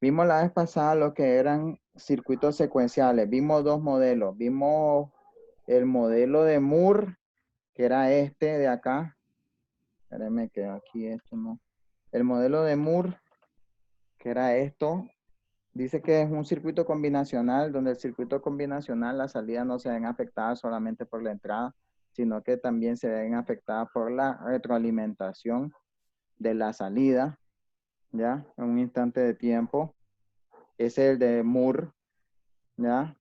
Vimos la vez pasada lo que eran circuitos secuenciales. Vimos dos modelos. Vimos el modelo de Moore, que era este de acá. Espérenme que aquí esto no. El modelo de Moore, que era esto. Dice que es un circuito combinacional, donde el circuito combinacional, las salidas no se ven afectadas solamente por la entrada, sino que también se ven afectadas por la retroalimentación de la salida, ¿ya? En un instante de tiempo. Ese es el de Moore, ¿ya?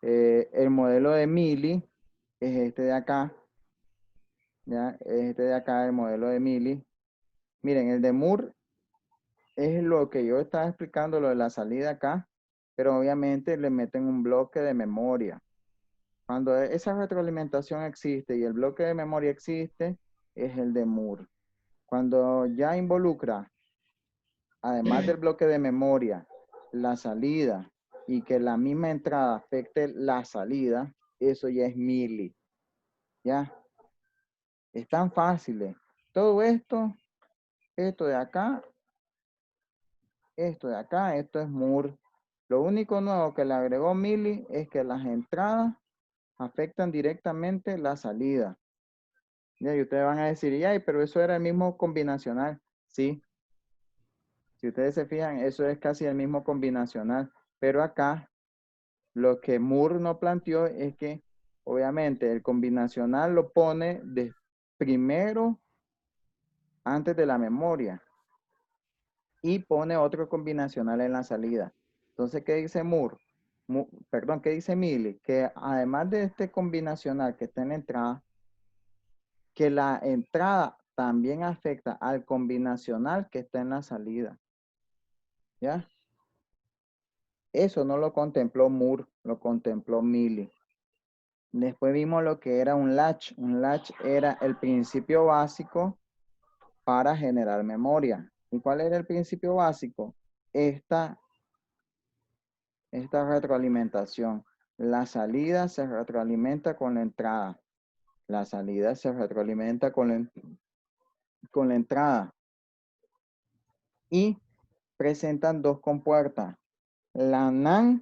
El modelo de Mealy es este de acá, ¿ya? Es este de acá, el modelo de Mealy. Miren, el de Moore es lo que yo estaba explicando, lo de la salida acá, pero obviamente le meten un bloque de memoria. Cuando esa retroalimentación existe y el bloque de memoria existe, es el de Moore. Cuando ya involucra, además del bloque de memoria, la salida y que la misma entrada afecte la salida, eso ya es Mealy. ¿Ya? Es tan fácil. Todo esto de acá, esto de acá, esto es Moore. Lo único nuevo que le agregó Mealy es que las entradas afectan directamente la salida. Ya, y ustedes van a decir, ay, pero eso era el mismo combinacional. Sí, si ustedes se fijan, eso es casi el mismo combinacional. Pero acá, lo que Moore no planteó es que, obviamente, el combinacional lo pone de primero antes de la memoria y pone otro combinacional en la salida. Entonces, ¿qué dice Moore? Perdón, ¿qué dice Mealy? Que además de este combinacional que está en la entrada, que la entrada también afecta al combinacional que está en la salida. ¿Ya? Eso no lo contempló Moore, lo contempló Mealy. Después vimos lo que era un latch. Un latch era el principio básico para generar memoria. ¿Y cuál era el principio básico? Esta retroalimentación. La salida se retroalimenta con la entrada. La salida se retroalimenta con la entrada. Y presentan dos compuertas. La NAND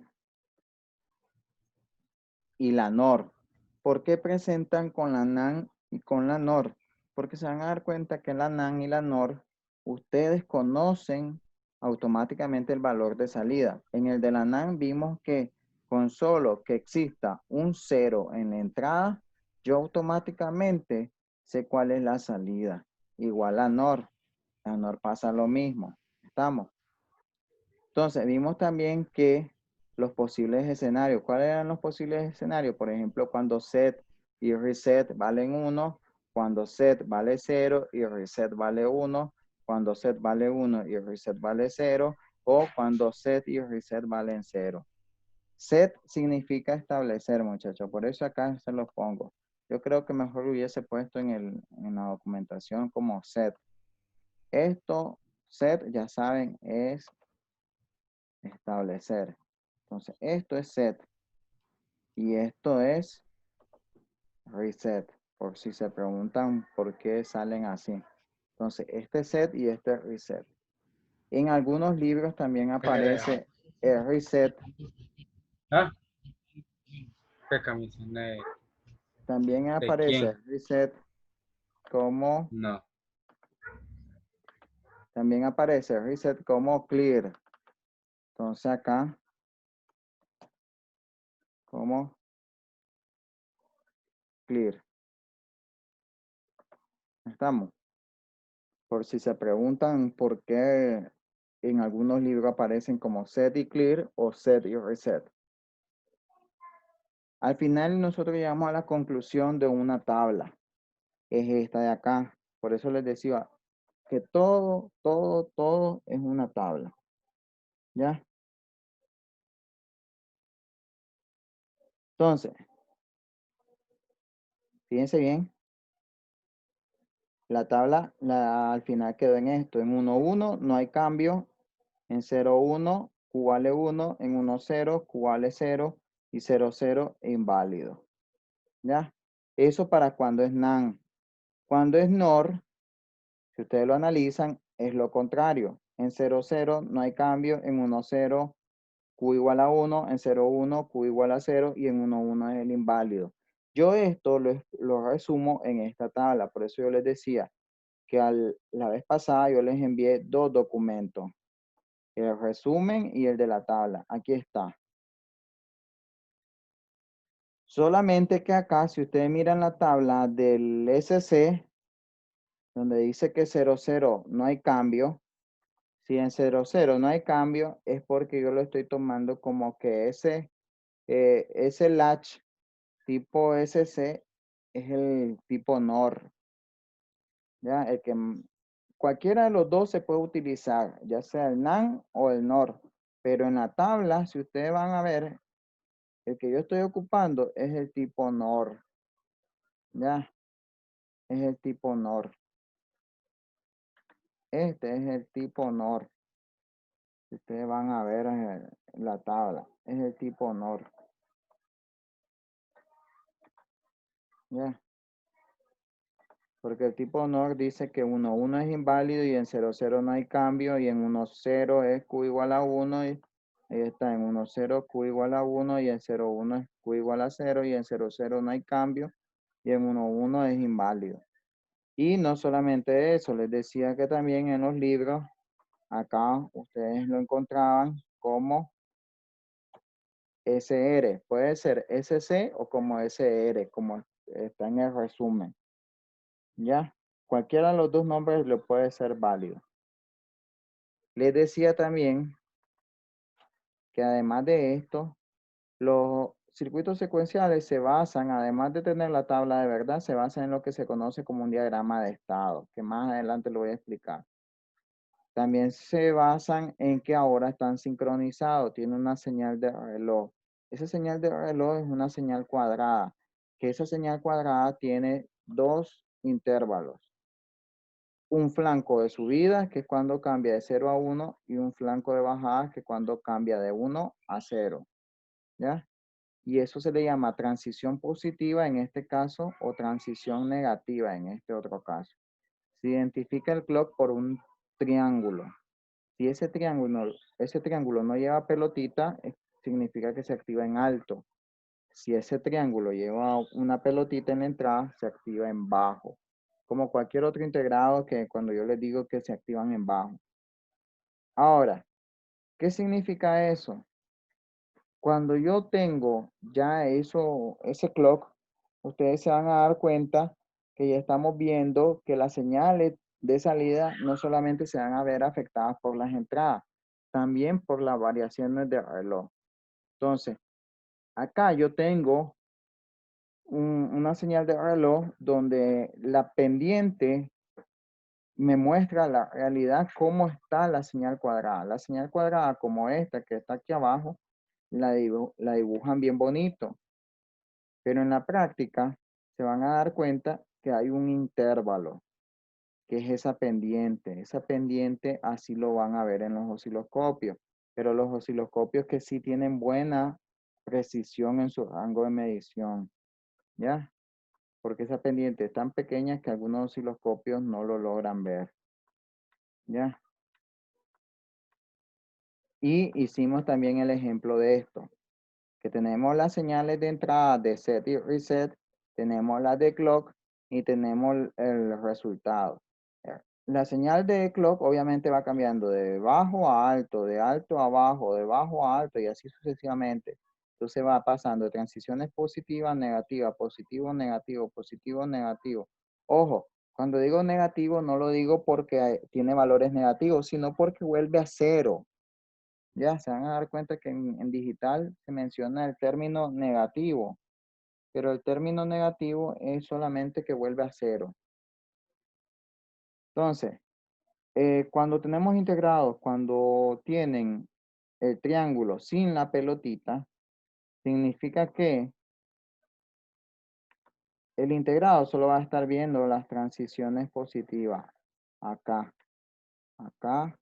y la NOR. ¿Por qué presentan con la NAND y con la NOR? Porque se van a dar cuenta que la NAND y la NOR, ustedes conocen automáticamente el valor de salida. En el de la NAND vimos que con solo que exista un 0 en la entrada, yo automáticamente sé cuál es la salida. Igual a NOR. A NOR pasa lo mismo. ¿Estamos? Entonces, vimos también que los posibles escenarios. ¿Cuáles eran los posibles escenarios? Por ejemplo, cuando set y reset valen 1, cuando set vale 0 y reset vale 1, cuando set vale 1 y reset vale 0, o cuando set y reset valen 0. Set significa establecer, muchachos. Por eso acá se los pongo. Yo creo que mejor hubiese puesto en la documentación como set. Esto, set, ya saben, es establecer. Entonces, esto es set y esto es reset, por si se preguntan por qué salen así. Entonces, este set y este reset. En algunos libros también aparece el reset. ¿Ah? ¿Qué camisa? También ¿De aparece quién? el reset como, No. también aparece el reset como clear. Entonces acá, como clear. Estamos. Por si se preguntan por qué en algunos libros aparecen como set y clear o set y reset. Al final nosotros llegamos a la conclusión de una tabla. Es esta de acá. Por eso les decía que todo es una tabla. ¿Ya? Entonces, fíjense bien. La tabla al final quedó en esto. En 1, 1 no hay cambio. En 0, 1, Q vale 1. En 1, 0, Q vale 0. Y 0, 0, inválido. ¿Ya? Eso para cuando es NaN. Cuando es NOR, si ustedes lo analizan, es lo contrario. En 0, 0 no hay cambio. En 1, 0, Q igual a 1. En 0, 1, Q igual a 0. Y en 1, 1 es el inválido. Yo esto lo resumo en esta tabla. Por eso yo les decía que la vez pasada yo les envié dos documentos. El resumen y el de la tabla. Aquí está. Solamente que acá, si ustedes miran la tabla del SC, donde dice que 0, 0 no hay cambio, si en 0, 0 no hay cambio, es porque yo lo estoy tomando como que ese latch tipo SC es el tipo NOR, ¿ya? Cualquiera de los dos se puede utilizar, ya sea el NAND o el NOR, pero en la tabla, si ustedes van a ver, el que yo estoy ocupando es el tipo NOR, ¿ya? Es el tipo NOR. Este es el tipo NOR. Ustedes van a ver en la tabla. Es el tipo NOR. ¿Ya? Porque el tipo NOR dice que 1, 1 es inválido y en 0, 0 no hay cambio y en 1, 0 es Q igual a 1 y ahí está en 1, 0 Q igual a 1 y en 0, 1 es Q igual a 0 y en 0, 0 no hay cambio y en 1, 1 es inválido. Y no solamente eso, les decía que también en los libros, acá ustedes lo encontraban como SR. Puede ser SC o como SR, como está en el resumen. ¿Ya? Cualquiera de los dos nombres le puede ser válido. Les decía también que además de esto, los circuitos secuenciales se basan, además de tener la tabla de verdad, se basan en lo que se conoce como un diagrama de estado, que más adelante lo voy a explicar. También se basan en que ahora están sincronizados, tiene una señal de reloj. Esa señal de reloj es una señal cuadrada, que esa señal cuadrada tiene dos intervalos. Un flanco de subida, que es cuando cambia de 0 a 1, y un flanco de bajada, que es cuando cambia de 1 a 0. ¿Ya? Y eso se le llama transición positiva en este caso o transición negativa en este otro caso. Se identifica el clock por un triángulo. Si ese triángulo no lleva pelotita, significa que se activa en alto. Si ese triángulo lleva una pelotita en la entrada, se activa en bajo. Como cualquier otro integrado que cuando yo les digo que se activan en bajo. Ahora, ¿qué significa eso? Cuando yo tengo ya ese clock, ustedes se van a dar cuenta que ya estamos viendo que las señales de salida no solamente se van a ver afectadas por las entradas, también por las variaciones de reloj. Entonces, acá yo tengo una señal de reloj donde la pendiente me muestra la realidad cómo está la señal cuadrada. La señal cuadrada como esta que está aquí abajo, la dibujan bien bonito. Pero en la práctica se van a dar cuenta que hay un intervalo, que es esa pendiente. Esa pendiente así lo van a ver en los osciloscopios. Pero los osciloscopios que sí tienen buena precisión en su rango de medición. ¿Ya? Porque esa pendiente es tan pequeña que algunos osciloscopios no lo logran ver. ¿Ya? Y hicimos también el ejemplo de esto, que tenemos las señales de entrada de set y reset, tenemos las de clock y tenemos el resultado. La señal de clock obviamente va cambiando de bajo a alto, de alto a bajo, de bajo a alto y así sucesivamente. Entonces va pasando de transiciones positivas, negativas, positivo, negativo, positivo, negativo. Ojo, cuando digo negativo no lo digo porque tiene valores negativos, sino porque vuelve a cero. Ya se van a dar cuenta que en digital se menciona el término negativo, pero el término negativo es solamente que vuelve a cero. Entonces, cuando tenemos integrados, cuando tienen el triángulo sin la pelotita, significa que el integrado solo va a estar viendo las transiciones positivas. Acá, acá,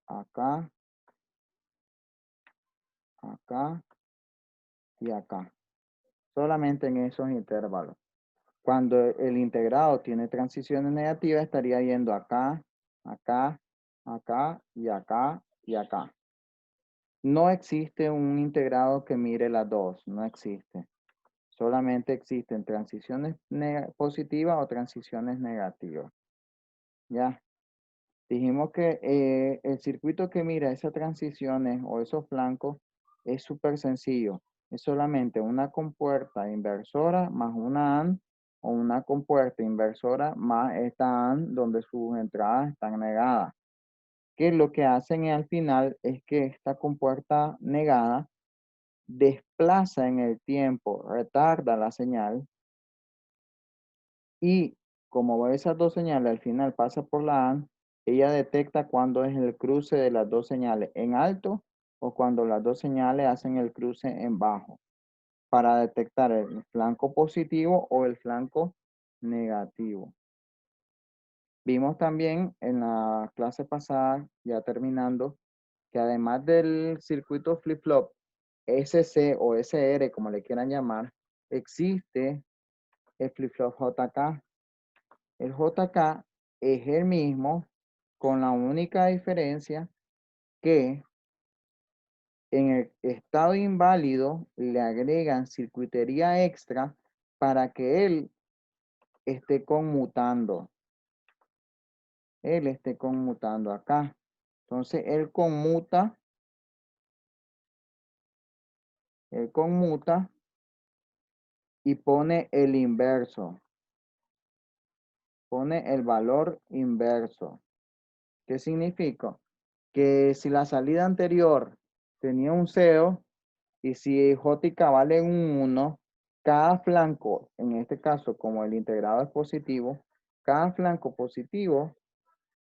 acá, acá y acá. Solamente en esos intervalos. Cuando el integrado tiene transiciones negativas, estaría yendo acá, acá, acá y acá y acá. No existe un integrado que mire las dos, no existe. Solamente existen transiciones positivas o transiciones negativas. Ya. Dijimos que el circuito que mira esas transiciones o esos flancos es súper sencillo. Es solamente una compuerta inversora más una AND o una compuerta inversora más esta AND donde sus entradas están negadas. Que lo que hacen al final es que esta compuerta negada desplaza en el tiempo, retarda la señal y como esas dos señales al final pasa por la AND, ella detecta cuando es el cruce de las dos señales en alto o cuando las dos señales hacen el cruce en bajo para detectar el flanco positivo o el flanco negativo. Vimos también en la clase pasada, ya terminando, que además del circuito flip-flop SC o SR, como le quieran llamar, existe el flip-flop JK. El JK es el mismo, con la única diferencia que en el estado inválido le agregan circuitería extra para que él esté conmutando. Él esté conmutando acá. Entonces él conmuta y pone el inverso. Pone el valor inverso. ¿Qué significa? Que si la salida anterior tenía un 0 y si J y K valen un 1, cada flanco, en este caso como el integrado es positivo, cada flanco positivo,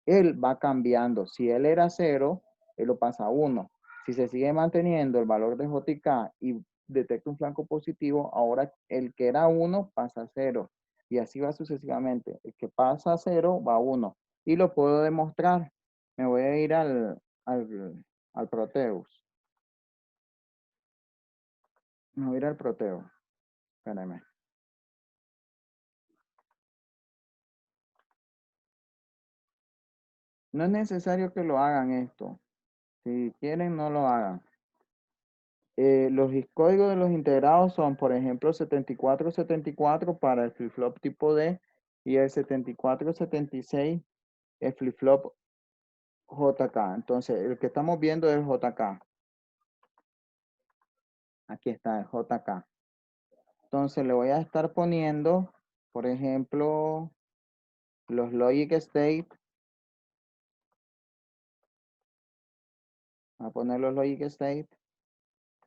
él va cambiando. Si él era 0, él lo pasa a 1. Si se sigue manteniendo el valor de J y K y detecta un flanco positivo, ahora el que era 1 pasa a 0. Y así va sucesivamente. El que pasa a 0 va a 1. Y lo puedo demostrar. Me voy a ir al Proteus. Me voy a ir al Proteus. Espérame. No es necesario que lo hagan esto. Si quieren, no lo hagan. Los códigos de los integrados son, por ejemplo, 7474 para el flip-flop tipo D y el 7476 el flip-flop JK. Entonces, el que estamos viendo es JK. Aquí está el JK. Entonces, le voy a estar poniendo, por ejemplo, los logic state. Voy a poner los logic state.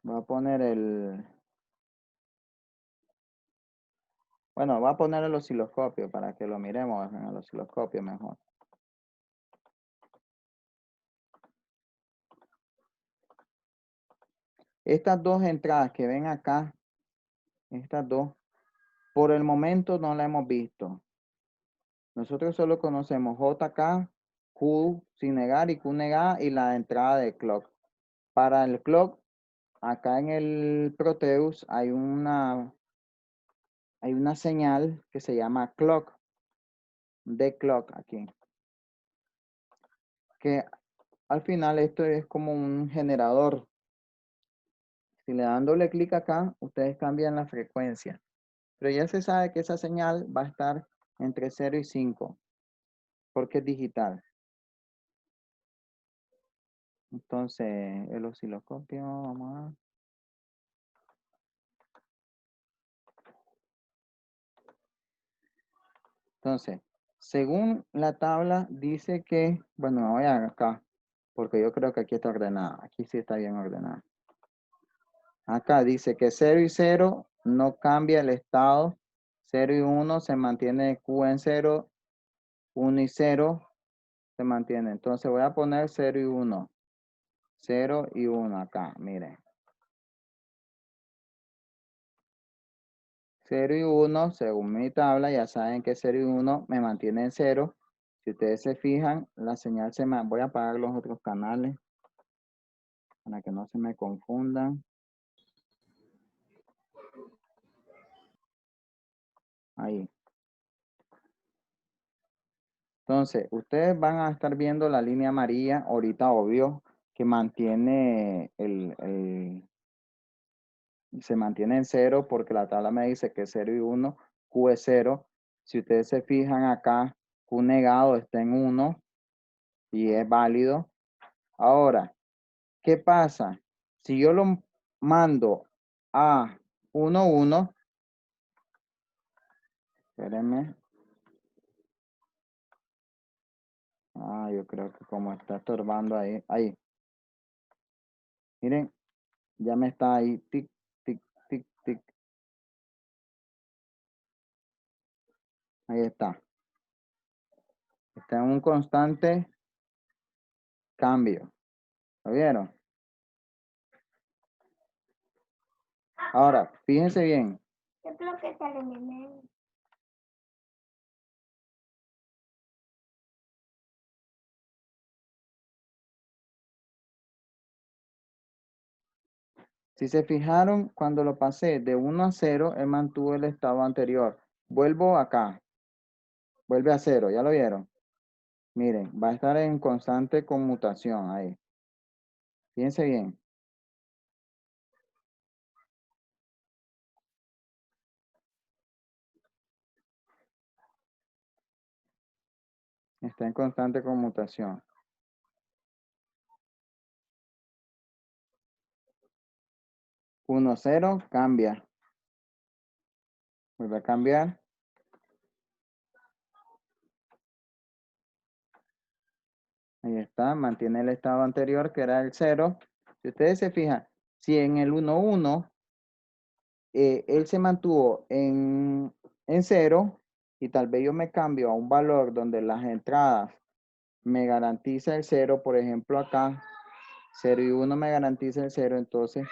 Voy a poner bueno, voy a poner el osciloscopio para que lo miremos en el osciloscopio mejor. Estas dos entradas que ven acá, estas dos, por el momento no la hemos visto. Nosotros solo conocemos JK, Q sin negar y Q negada y la entrada de clock. Para el clock, acá en el Proteus hay una señal que se llama clock, de clock aquí. Que al final esto es como un generador. Si le dan doble clic acá, ustedes cambian la frecuencia. Pero ya se sabe que esa señal va a estar entre 0 y 5, porque es digital. Entonces, el osciloscopio, vamos a... Entonces, según la tabla, dice que, bueno, me voy acá, porque yo creo que aquí está ordenada. Aquí sí está bien ordenada. Acá dice que 0 y 0 no cambia el estado. 0 y 1 se mantiene Q en 0. 1 y 0 se mantiene. Entonces voy a poner 0 y 1. 0 y 1 acá, miren. 0 y 1, según mi tabla, ya saben que 0 y 1 me mantiene en 0. Si ustedes se fijan, la señal se me... Voy a apagar los otros canales para que no se me confundan. Ahí. Entonces, ustedes van a estar viendo la línea amarilla, ahorita obvio, que mantiene se mantiene en cero porque la tabla me dice que 0 y 1, Q es 0. Si ustedes se fijan acá, Q negado está en 1 y es válido. Ahora, ¿qué pasa? Si yo lo mando a 1, 1, espérenme. Ah, yo creo que como está estorbando ahí, ahí. Miren, ya me está ahí, tic, tic, tic, tic. Ahí está. Está en un constante cambio. ¿Lo vieron? Ahora, fíjense bien. ¿Qué es lo que sale en el medio? Si se fijaron, cuando lo pasé de 1 a 0, él mantuvo el estado anterior. Vuelvo acá. Vuelve a 0, ¿ya lo vieron? Miren, va a estar en constante conmutación ahí. Fíjense bien. Está en constante conmutación. 1, 0, cambia. Vuelve a cambiar. Ahí está, mantiene el estado anterior que era el 0. Si ustedes se fijan, si en el 1, 1, él se mantuvo en 0 y tal vez yo me cambio a un valor donde las entradas me garantiza el 0, por ejemplo acá, 0 y 1 me garantiza el 0, entonces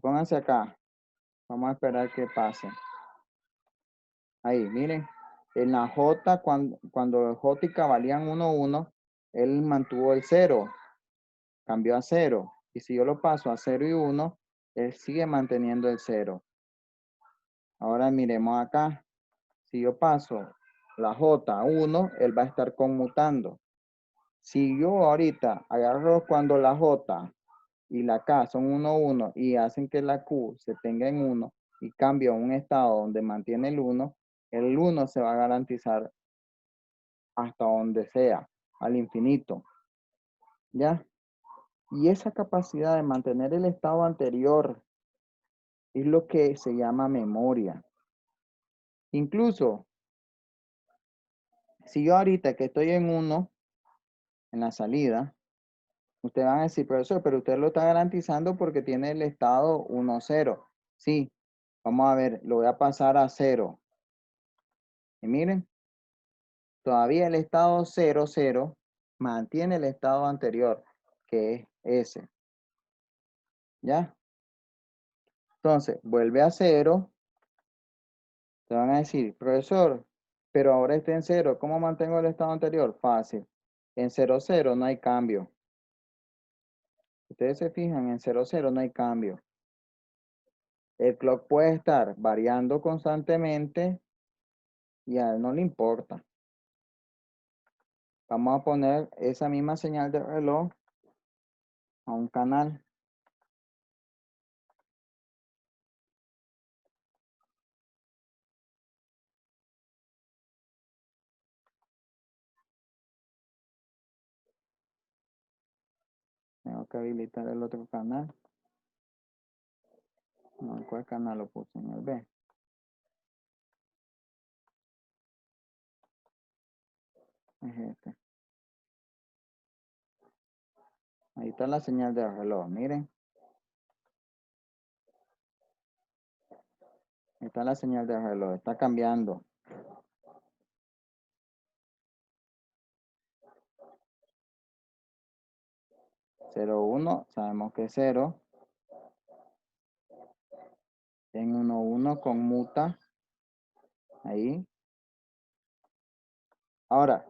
pónganse acá, vamos a esperar que pase. Ahí, miren, en la J, cuando J y K valían 1, 1, él mantuvo el 0, cambió a 0. Y si yo lo paso a 0 y 1, él sigue manteniendo el 0. Ahora miremos acá. Si yo paso la J a 1, él va a estar conmutando. Si yo ahorita agarro cuando la J y la K son 1, 1 y hacen que la Q se tenga en 1 y cambio a un estado donde mantiene el 1 se va a garantizar hasta donde sea, al infinito. ¿Ya? Y esa capacidad de mantener el estado anterior es lo que se llama memoria. Incluso, si yo ahorita que estoy en 1, en la salida, ustedes van a decir, profesor, pero usted lo está garantizando porque tiene el estado 1, 0. Sí, vamos a ver, lo voy a pasar a 0. Y miren, todavía el estado 0, 0 mantiene el estado anterior, que es ese. ¿Ya? Entonces, vuelve a 0. Te van a decir, profesor, pero ahora está en 0. ¿Cómo mantengo el estado anterior? Fácil. En 0, 0 no hay cambio. Ustedes se fijan, en 0, 0 no hay cambio. El clock puede estar variando constantemente y a él no le importa. Vamos a poner esa misma señal de reloj a un canal. Tengo que habilitar el otro canal. No, ¿en cuál canal lo puse? En el B. Es este. Ahí está la señal de reloj, miren. Ahí está la señal de reloj, está cambiando. 0, 1, sabemos que es 0. En 1, 1 conmuta. Ahí. Ahora,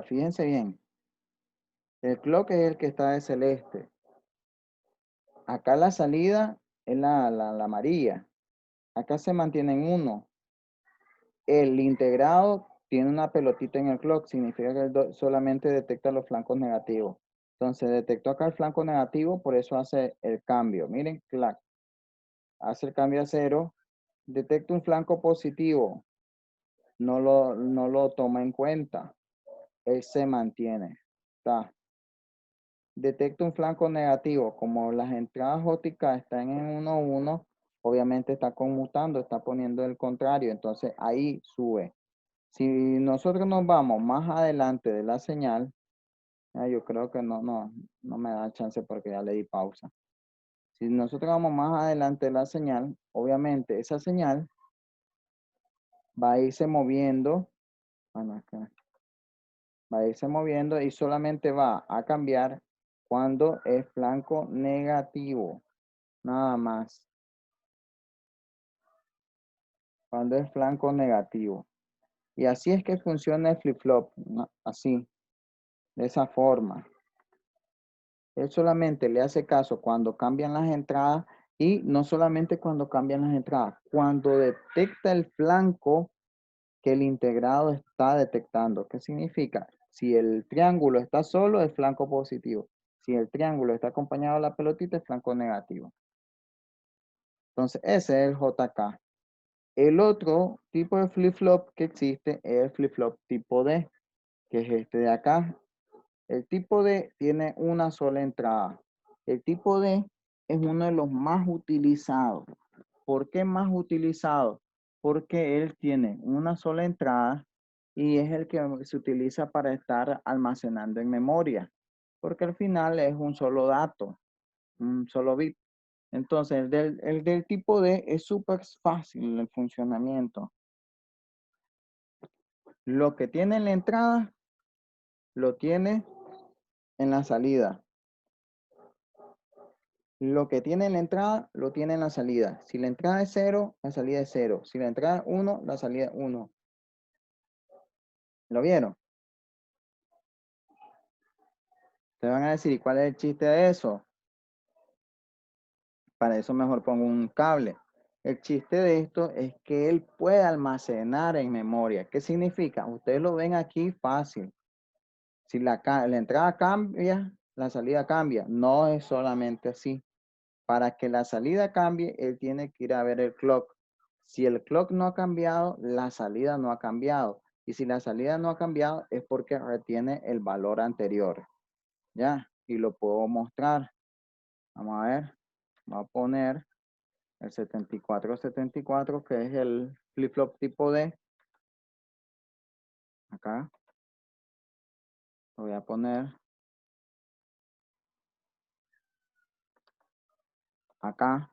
fíjense bien. El clock es el que está de celeste. Acá la salida es la amarilla. Acá se mantiene en 1. El integrado tiene una pelotita en el clock, significa que solamente detecta los flancos negativos. Entonces detectó acá el flanco negativo, por eso hace el cambio. Miren, clac, hace el cambio a 0. Detecta un flanco positivo, no lo toma en cuenta. Él se mantiene. Está. Detecta un flanco negativo, como las entradas ópticas están en 1, 1, obviamente está conmutando, está poniendo el contrario, entonces ahí sube. Si nosotros nos vamos más adelante de la señal, yo creo que no me da chance porque ya le di pausa. Si nosotros vamos más adelante de la señal, obviamente esa señal va a irse moviendo, bueno, acá, va a irse moviendo y solamente va a cambiar cuando es flanco negativo, nada más. Cuando es flanco negativo. Y así es que funciona el flip-flop, ¿no? Así, de esa forma. Él solamente le hace caso cuando cambian las entradas y no solamente cuando cambian las entradas, cuando detecta el flanco que el integrado está detectando. ¿Qué significa? Si el triángulo está solo, es flanco positivo. Si el triángulo está acompañado de la pelotita, es flanco negativo. Entonces, ese es el JK. El otro tipo de flip-flop que existe es el flip-flop tipo D, que es este de acá. El tipo D tiene una sola entrada. El tipo D es uno de los más utilizados. ¿Por qué más utilizado? Porque él tiene una sola entrada y es el que se utiliza para estar almacenando en memoria. Porque al final es un solo dato, un solo bit. Entonces, el del tipo D es súper fácil el funcionamiento. Lo que tiene en la entrada, lo tiene en la salida. Lo que tiene en la entrada, lo tiene en la salida. Si la entrada es 0, la salida es 0. Si la entrada es 1, la salida es 1. ¿Lo vieron? Te van a decir, ¿y cuál es el chiste de eso? Para eso mejor pongo un cable. El chiste de esto es que él puede almacenar en memoria. ¿Qué significa? Ustedes lo ven aquí fácil. Si la entrada cambia, la salida cambia. No es solamente así. Para que la salida cambie, él tiene que ir a ver el clock. Si el clock no ha cambiado, la salida no ha cambiado. Y si la salida no ha cambiado, es porque retiene el valor anterior. ¿Ya? Y lo puedo mostrar. Vamos a ver. Voy a poner el 7474, que es el flip-flop tipo D. Acá. Lo voy a poner acá.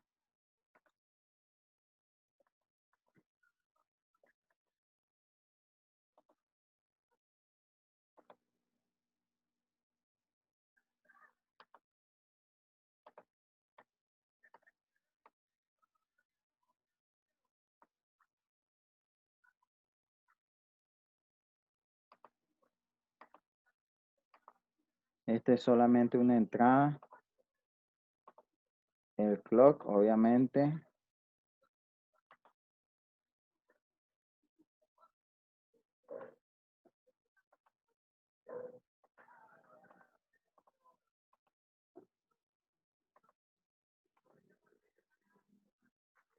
Este es solamente una entrada. El clock, obviamente.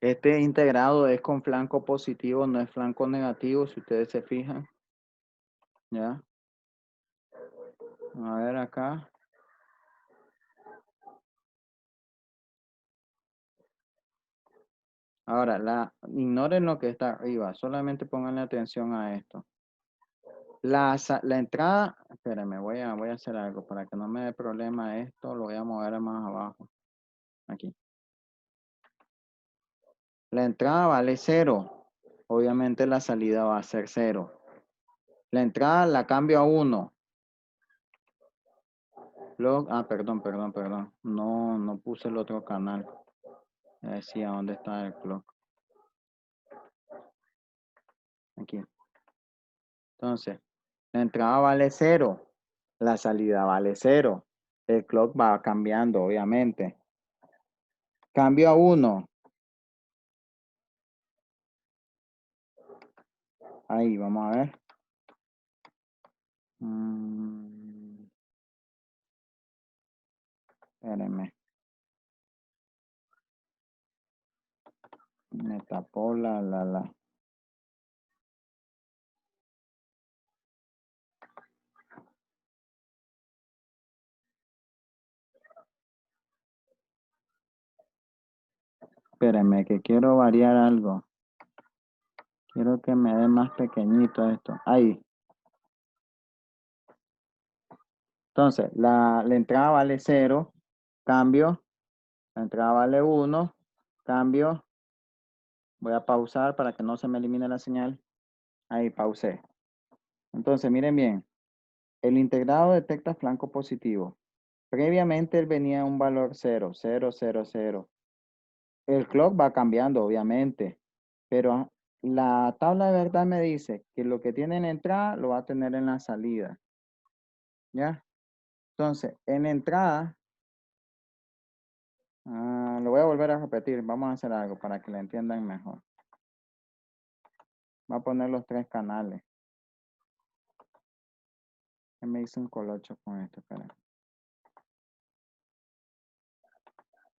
Este integrado es con flanco positivo, no es flanco negativo, si ustedes se fijan. ¿Ya? A ver acá. Ahora, ignoren lo que está arriba, solamente pónganle atención a esto. La entrada, espérenme, voy a hacer algo para que no me dé problema esto, lo voy a mover más abajo. Aquí. La entrada vale 0. Obviamente la salida va a ser 0. La entrada la cambio a 1. Perdón. No puse el otro canal. Decía dónde está el clock. Aquí. Entonces, la entrada vale 0. La salida vale 0. El clock va cambiando, obviamente. Cambio a 1. Ahí, vamos a ver. Espérenme. Me tapó la. Espérenme, que quiero variar algo. Quiero que me dé más pequeñito esto. Ahí. Entonces, la entrada vale 0. Cambio. La entrada vale 1. Cambio. Voy a pausar para que no se me elimine la señal. Ahí, pausé. Entonces, miren bien. El integrado detecta flanco positivo. Previamente él venía a un valor 0, 0, 0, 0. El clock va cambiando, obviamente. Pero la tabla de verdad me dice que lo que tiene en entrada lo va a tener en la salida. ¿Ya? Entonces, en entrada, lo voy a volver a repetir. Vamos a hacer algo para que lo entiendan mejor. Voy a poner los 3 canales. Que me hice un colocho con esto, espera.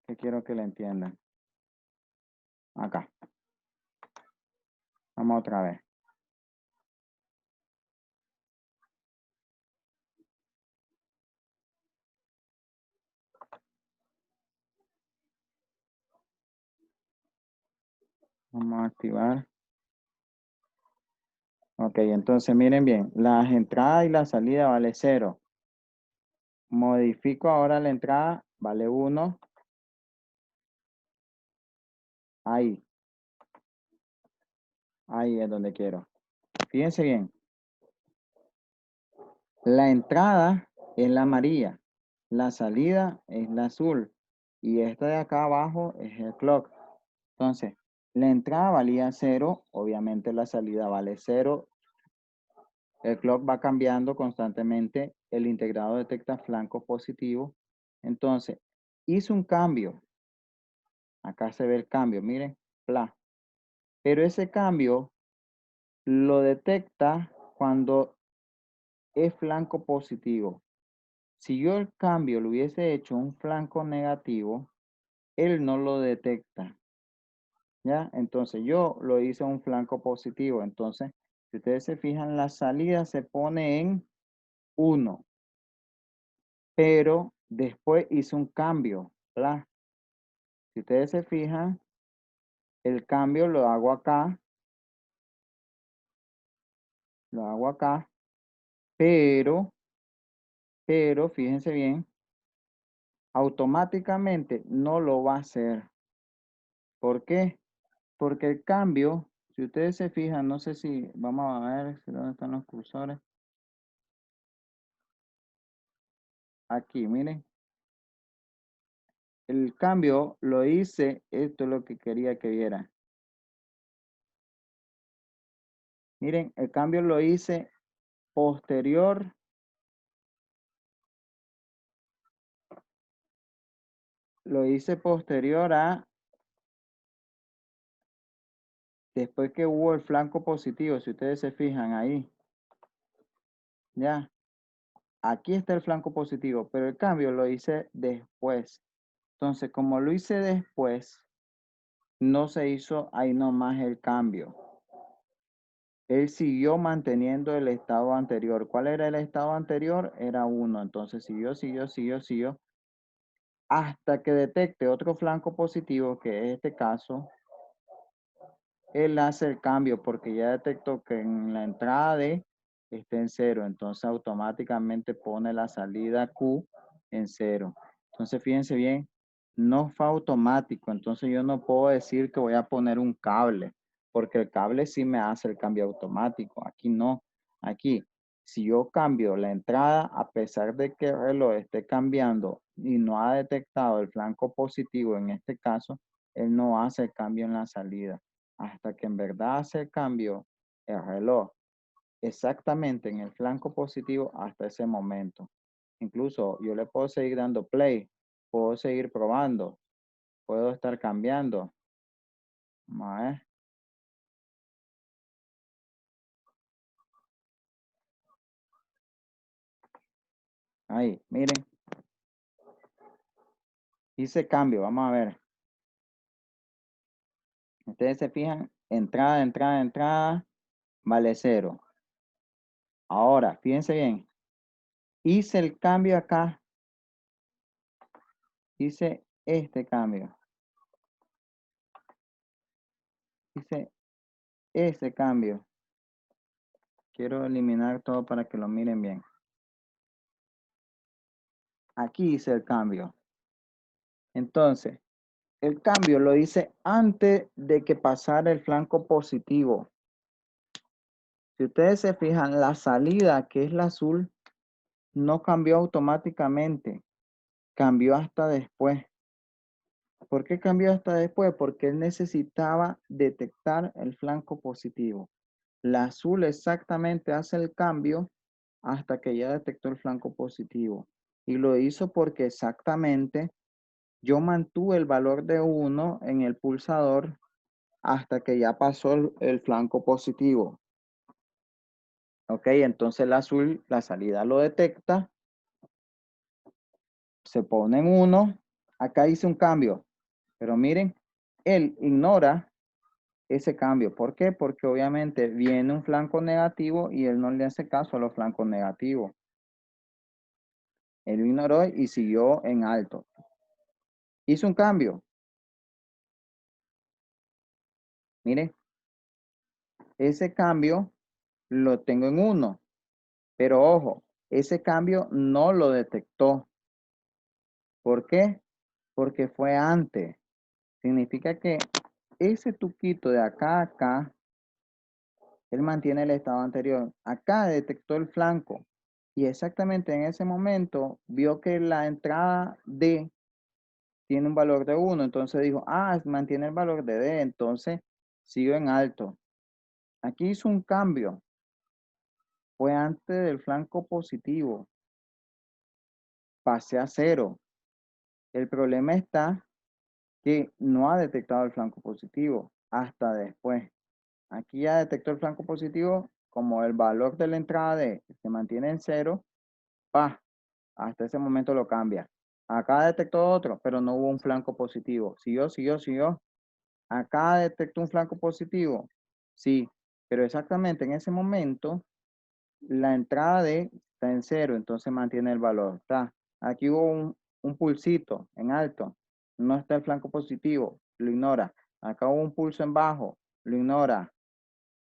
Que quiero que lo entiendan. Acá. Vamos otra vez. Vamos a activar. Ok, entonces miren bien. Las entradas y la salida vale 0. Modifico ahora la entrada. Vale 1. Ahí. Ahí es donde quiero. Fíjense bien. La entrada es la amarilla. La salida es la azul. Y esta de acá abajo es el clock. Entonces, la entrada valía 0. Obviamente la salida vale 0. El clock va cambiando constantemente. El integrado detecta flanco positivo. Entonces, hizo un cambio. Acá se ve el cambio, miren. Bla. Pero ese cambio lo detecta cuando es flanco positivo. Si yo el cambio lo hubiese hecho un flanco negativo, él no lo detecta. ¿Ya? Entonces yo lo hice un flanco positivo. Entonces, si ustedes se fijan, la salida se pone en 1. Pero después hice un cambio. ¿Verdad? Si ustedes se fijan, el cambio lo hago acá. Lo hago acá. Pero fíjense bien, automáticamente no lo va a hacer. ¿Por qué? Porque el cambio, si ustedes se fijan, no sé si, vamos a ver dónde están los cursores. Aquí, miren. El cambio lo hice, esto es lo que quería que vieran. Miren, el cambio lo hice posterior. Lo hice posterior a, después que hubo el flanco positivo, si ustedes se fijan ahí. Ya. Aquí está el flanco positivo, pero el cambio lo hice después. Entonces, como lo hice después, no se hizo ahí nomás el cambio. Él siguió manteniendo el estado anterior. ¿Cuál era el estado anterior? Era 1. Entonces, siguió. Hasta que detecte otro flanco positivo, que es este caso, él hace el cambio porque ya detectó que en la entrada D está en 0. Entonces, automáticamente pone la salida Q en 0. Entonces, fíjense bien, no fue automático. Entonces, yo no puedo decir que voy a poner un cable, porque el cable sí me hace el cambio automático. Aquí no. Aquí, si yo cambio la entrada, a pesar de que el reloj esté cambiando y no ha detectado el flanco positivo en este caso, él no hace el cambio en la salida. Hasta que en verdad hace el cambio el reloj exactamente en el flanco positivo hasta ese momento. Incluso yo le puedo seguir dando play, puedo seguir probando. puedo estar cambiando. Vamos a ver. Ahí, miren. Hice cambio, vamos a ver. Ustedes se fijan, entrada, entrada, entrada, vale 0. Ahora, fíjense bien. Hice el cambio acá. Hice este cambio. Hice ese cambio. Quiero eliminar todo para que lo miren bien. Aquí hice el cambio. Entonces, el cambio lo hice antes de que pasara el flanco positivo. Si ustedes se fijan, la salida, que es la azul, no cambió automáticamente. Cambió hasta después. ¿Por qué cambió hasta después? Porque él necesitaba detectar el flanco positivo. La azul exactamente hace el cambio hasta que ya detectó el flanco positivo. Y lo hizo porque exactamente yo mantuve el valor de 1 en el pulsador hasta que ya pasó el flanco positivo. Ok, entonces el azul, la salida lo detecta, se pone en 1. Acá hice un cambio, pero miren, él ignora ese cambio. ¿Por qué? Porque obviamente viene un flanco negativo y él no le hace caso a los flancos negativos. Él ignoró y siguió en alto. Hizo un cambio. Miren, ese cambio lo tengo en 1. Pero ojo, ese cambio no lo detectó. ¿Por qué? Porque fue antes. Significa que ese tuquito de acá a acá, él mantiene el estado anterior. Acá detectó el flanco. Y exactamente en ese momento vio que la entrada D tiene un valor de 1. Entonces dijo, mantiene el valor de D. Entonces sigo en alto. Aquí hizo un cambio. Fue antes del flanco positivo. Pasé a 0. El problema está que no ha detectado el flanco positivo hasta después. Aquí ya detectó el flanco positivo, como el valor de la entrada D se mantiene en 0, hasta ese momento lo cambia. Acá detectó otro, pero no hubo un flanco positivo. Siguió, siguió, siguió. Acá detectó un flanco positivo. Sí, pero exactamente en ese momento la entrada D está en 0, entonces mantiene el valor. Aquí hubo un pulsito en alto. No está el flanco positivo, lo ignora. Acá hubo un pulso en bajo, lo ignora.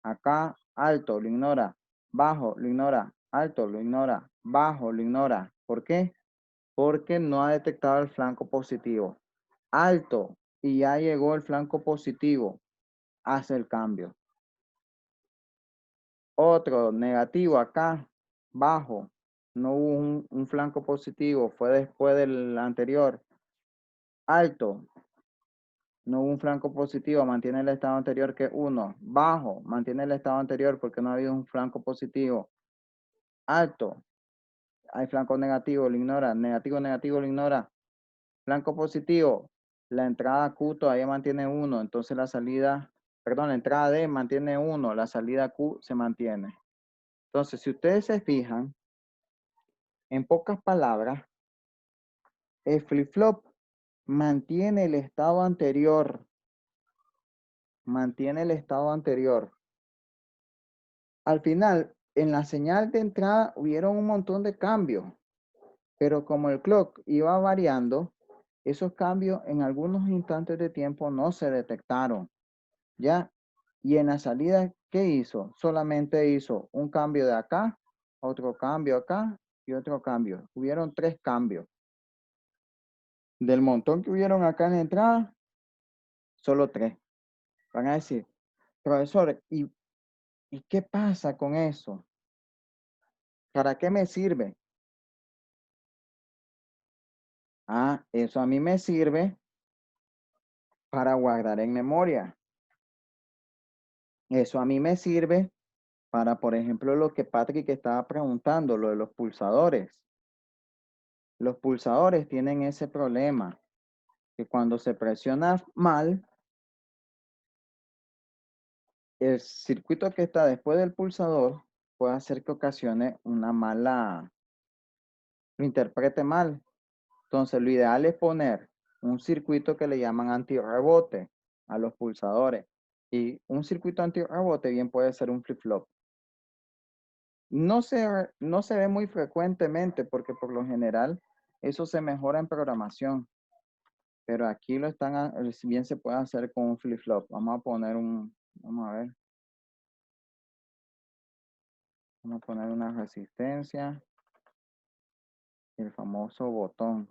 Acá alto, lo ignora. Bajo, lo ignora. Alto, lo ignora. Bajo, lo ignora. ¿Por qué? Porque no ha detectado el flanco positivo. Alto y ya llegó el flanco positivo. Hace el cambio. Otro negativo acá, bajo. No hubo un flanco positivo, fue después del anterior. Alto, no hubo un flanco positivo, mantiene el estado anterior que 1. Bajo, mantiene el estado anterior porque no ha habido un flanco positivo. Alto, hay flanco negativo, lo ignora. Negativo, negativo, lo ignora. Flanco positivo, la entrada Q todavía mantiene 1, entonces la salida, perdón, la entrada D mantiene 1, la salida Q se mantiene. Entonces, si ustedes se fijan, en pocas palabras, el flip-flop mantiene el estado anterior. Mantiene el estado anterior. Al final, en la señal de entrada hubieron un montón de cambios. Pero como el clock iba variando, esos cambios en algunos instantes de tiempo no se detectaron. ¿Ya? Y en la salida, ¿qué hizo? Solamente hizo un cambio de acá, otro cambio acá y otro cambio. Hubieron 3 cambios. Del montón que hubieron acá en la entrada, solo 3. Van a decir, profesor, ¿y qué pasa con eso? ¿Para qué me sirve? Eso a mí me sirve para guardar en memoria. Eso a mí me sirve para, por ejemplo, lo que Patrick estaba preguntando, lo de los pulsadores. Los pulsadores tienen ese problema. que cuando se presiona mal, el circuito que está después del pulsador puede hacer que ocasione una mala, lo interprete mal. Entonces, lo ideal es poner un circuito que le llaman antirrebote a los pulsadores. Y un circuito antirrebote bien puede ser un flip-flop. No se ve muy frecuentemente porque por lo general eso se mejora en programación. Pero aquí lo están, bien se puede hacer con un flip-flop. Vamos a poner vamos a ver. Vamos a poner una resistencia. Y el famoso botón.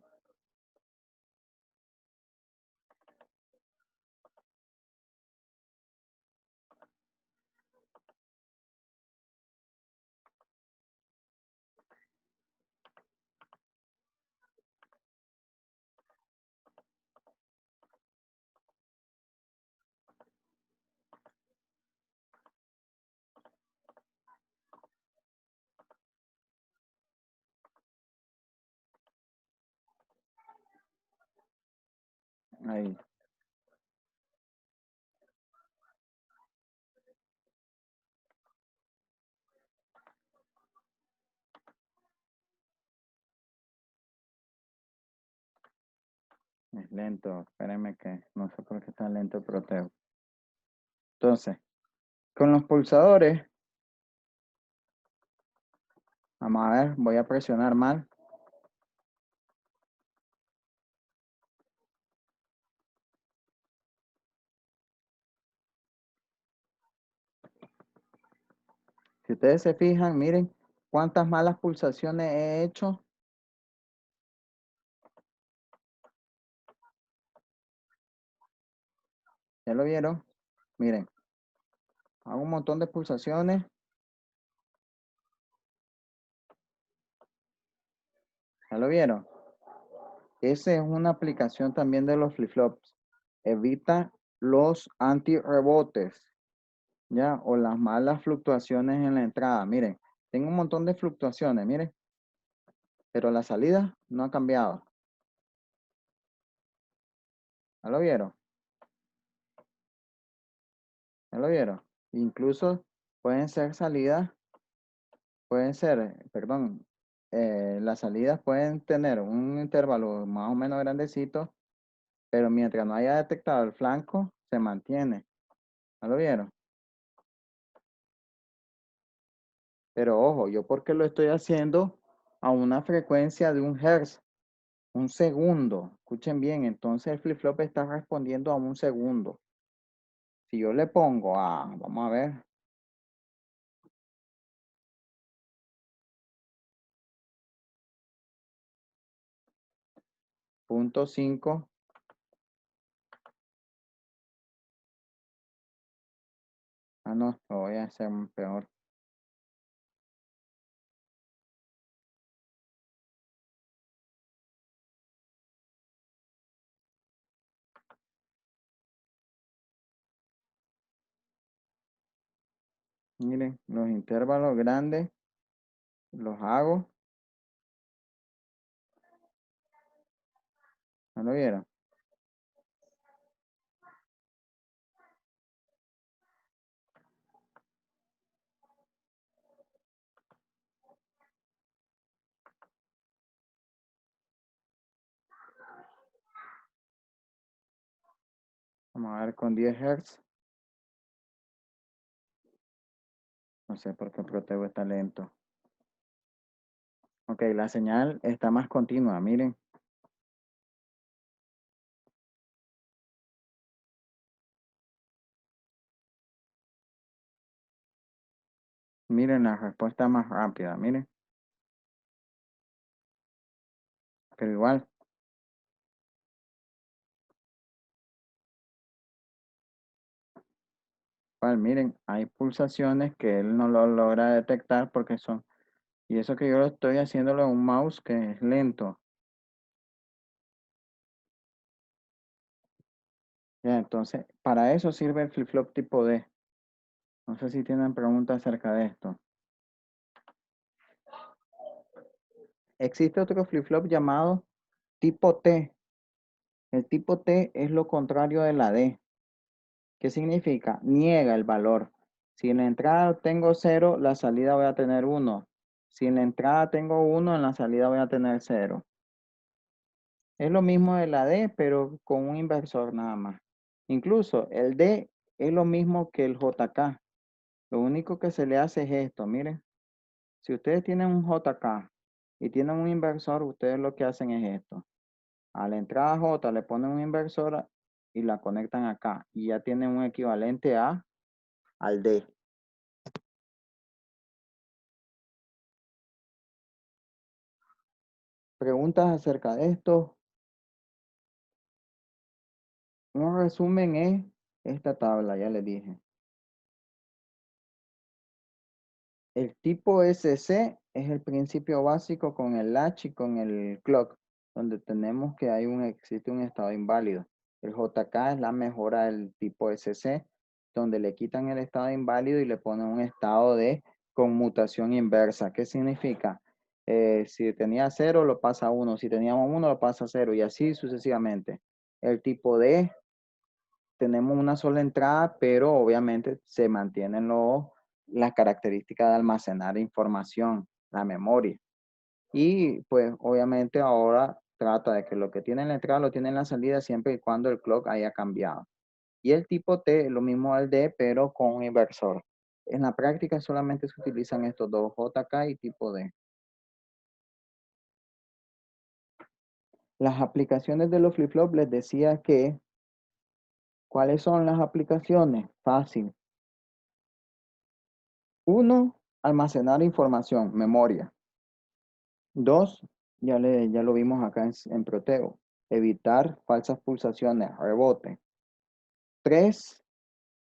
Ahí. Es lento. Espérenme que no sé por qué está lento, pero te... Entonces, con los pulsadores, vamos a ver, voy a presionar mal. Si ustedes se fijan, miren cuántas malas pulsaciones he hecho. ¿Ya lo vieron? Miren, hago un montón de pulsaciones. ¿Ya lo vieron? Esa es una aplicación también de los flip-flops. Evita los antirrebotes, ¿ya? O las malas fluctuaciones en la entrada. Miren, tengo un montón de fluctuaciones, miren. Pero la salida no ha cambiado. ¿Ya lo vieron? ¿Ya lo vieron? Incluso pueden ser salidas, perdón, las salidas pueden tener un intervalo más o menos grandecito, pero mientras no haya detectado el flanco, se mantiene. ¿Ya lo vieron? Pero ojo, yo porque lo estoy haciendo a una frecuencia de 1 Hz, un segundo. Escuchen bien, entonces el flip-flop está respondiendo a 1 segundo. Si yo le pongo vamos a ver, 0.5. No, lo voy a hacer peor. Miren, los intervalos grandes los hago. ¿No lo vieron? Vamos a ver con 10 Hz. No sé por qué Protego está lento. Ok, la señal está más continua, miren. Miren la respuesta más rápida, miren. Pero igual. Miren, hay pulsaciones que él no lo logra detectar porque son... Y eso que yo lo estoy haciéndolo en un mouse que es lento. Ya, entonces, para eso sirve el flip-flop tipo D. No sé si tienen preguntas acerca de esto. Existe otro flip-flop llamado tipo T. El tipo T es lo contrario de la D. ¿Qué significa? Niega el valor. Si en la entrada tengo 0, la salida voy a tener 1. Si en la entrada tengo 1, en la salida voy a tener 0. Es lo mismo de la D, pero con un inversor nada más. Incluso el D es lo mismo que el JK. Lo único que se le hace es esto, miren. Si ustedes tienen un JK y tienen un inversor, ustedes lo que hacen es esto. A la entrada J le ponen un inversor y la conectan acá. Y ya tienen un equivalente al D. Preguntas acerca de esto. Un resumen es esta tabla, ya les dije. El tipo SC es el principio básico con el latch y con el clock, donde tenemos que existe un estado inválido. El JK es la mejora del tipo SC, donde le quitan el estado inválido y le ponen un estado de conmutación inversa. ¿Qué significa? Si tenía 0, lo pasa a 1. Si teníamos 1, lo pasa a 0 y así sucesivamente. El tipo D, tenemos una sola entrada, pero obviamente se mantienen las características de almacenar información, la memoria. Y pues obviamente ahora trata de que lo que tiene en la entrada lo tiene en la salida siempre y cuando el clock haya cambiado. Y el tipo T es lo mismo del D, pero con un inversor. En la práctica solamente se utilizan estos dos, JK y tipo D. Las aplicaciones de los flip-flop les decía que, ¿cuáles son las aplicaciones? Fácil. Uno, almacenar información, memoria. Dos, ya lo vimos acá en Proteo, evitar falsas pulsaciones, rebote. Tres,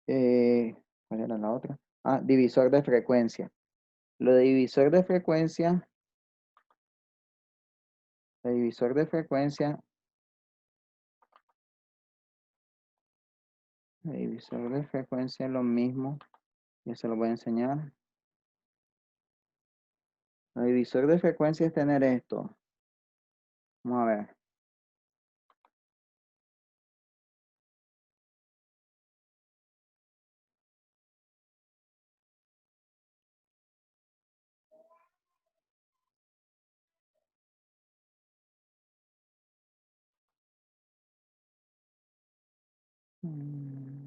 ¿cuál era la otra? Ah, divisor de frecuencia. Lo de divisor de frecuencia, el divisor de frecuencia, el divisor de frecuencia es lo mismo, ya se lo voy a enseñar. El divisor de frecuencia es tener esto. Vamos a ver. Mm.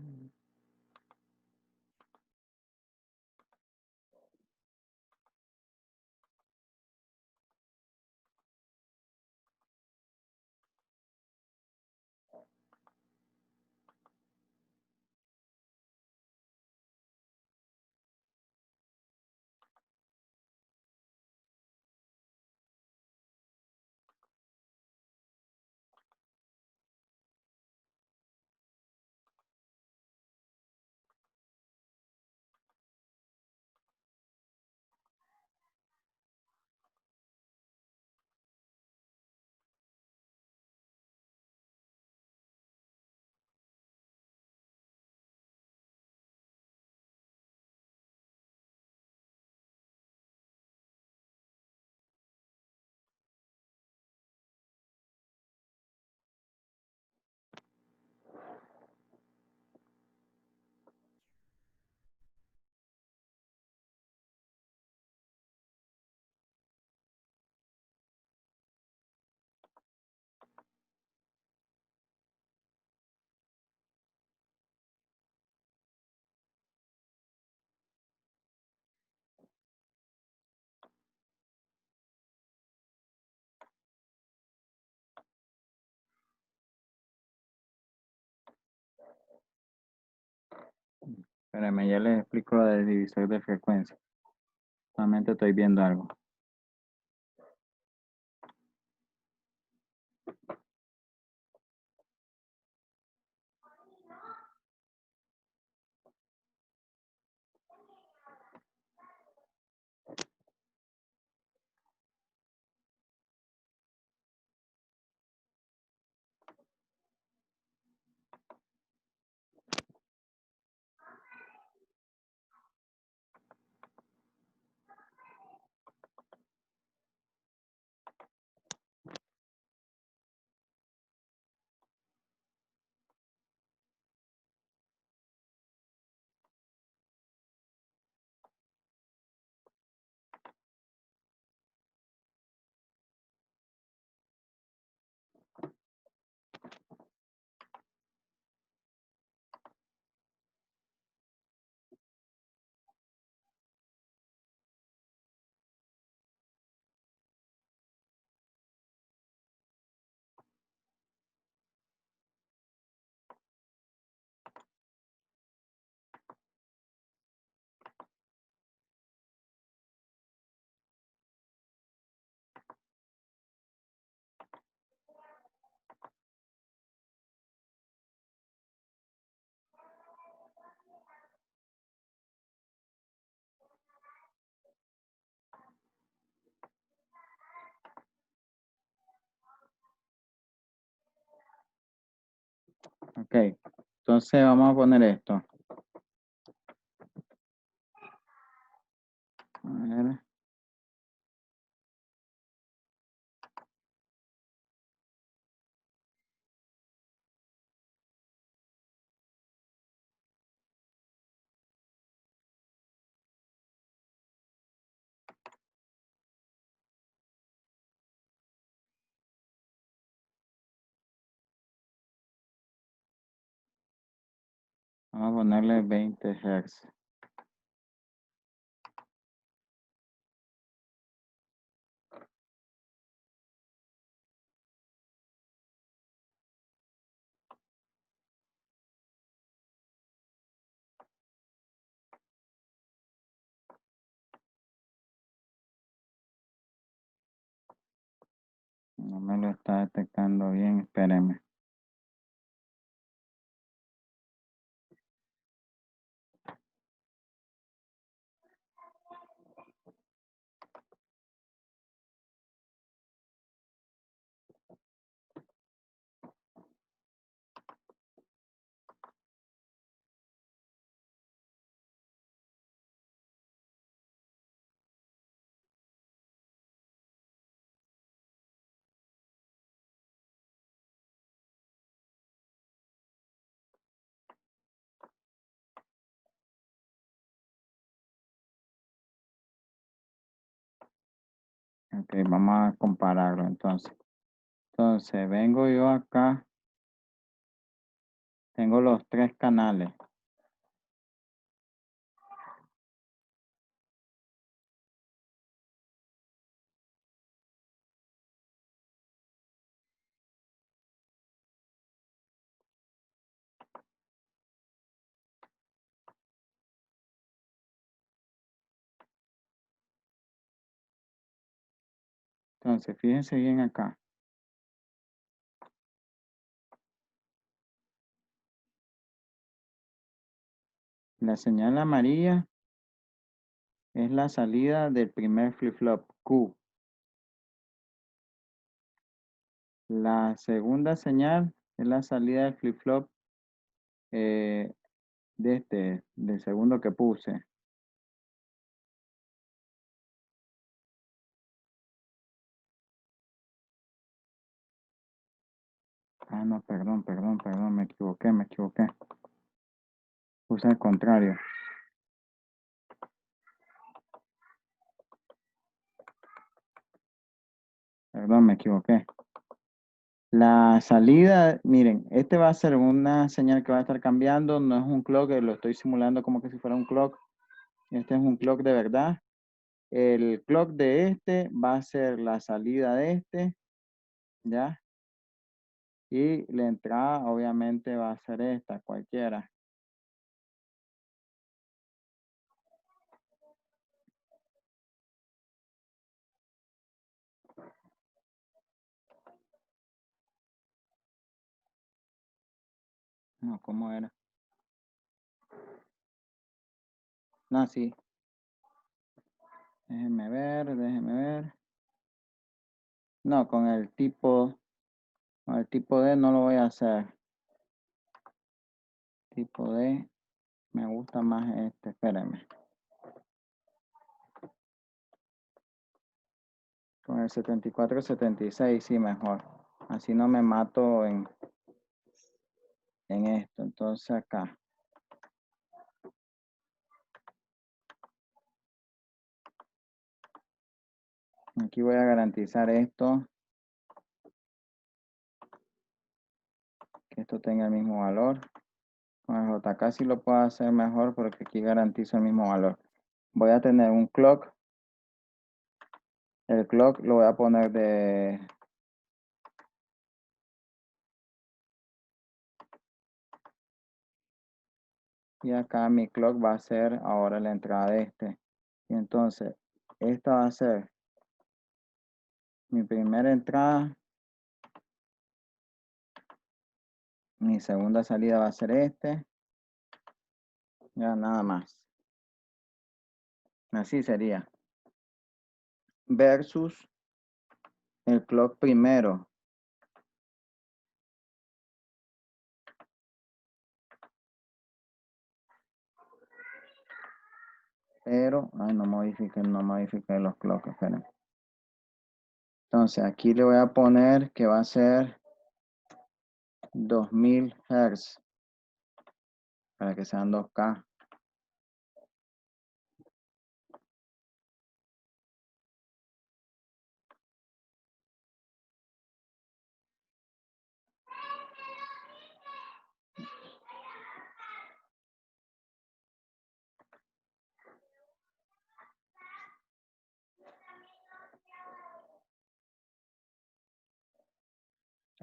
Espérame, ya les explico lo del divisor de frecuencia. Solamente estoy viendo algo. Ok, entonces vamos a poner esto. A ver. Vamos a ponerle 20 Hz. No me lo está detectando bien, espérenme. Ok, vamos a compararlo entonces. Entonces, vengo yo acá. Tengo los 3 canales. Entonces, fíjense bien acá. La señal amarilla es la salida del primer flip-flop Q. La segunda señal es la salida del flip-flop del segundo que puse. Ah, no, perdón, me equivoqué. Puse al contrario. Perdón, me equivoqué. La salida, miren, este va a ser una señal que va a estar cambiando. No es un clock, lo estoy simulando como que si fuera un clock. Este es un clock de verdad. El clock de este va a ser la salida de este, ¿ya? Y la entrada obviamente va a ser esta, cualquiera. No, ¿cómo era? No, sí. Déjenme ver. No, con el tipo D no lo voy a hacer. Tipo D, me gusta más este, espérenme. Con el 7476, sí, mejor. Así no me mato en esto. Entonces acá. Aquí voy a garantizar esto. Que esto tenga el mismo valor. Con el JK sí lo puedo hacer mejor porque aquí garantizo el mismo valor. Voy a tener un clock. El clock lo voy a poner de... Y acá mi clock va a ser ahora la entrada de este. Y entonces, esta va a ser mi primera entrada. Mi segunda salida va a ser este. Ya nada más. Así sería. Versus el clock primero. Pero, ay, no modifiqué los clocks, esperen. Entonces, aquí le voy a poner que va a ser 2000 Hz para que sean 2K.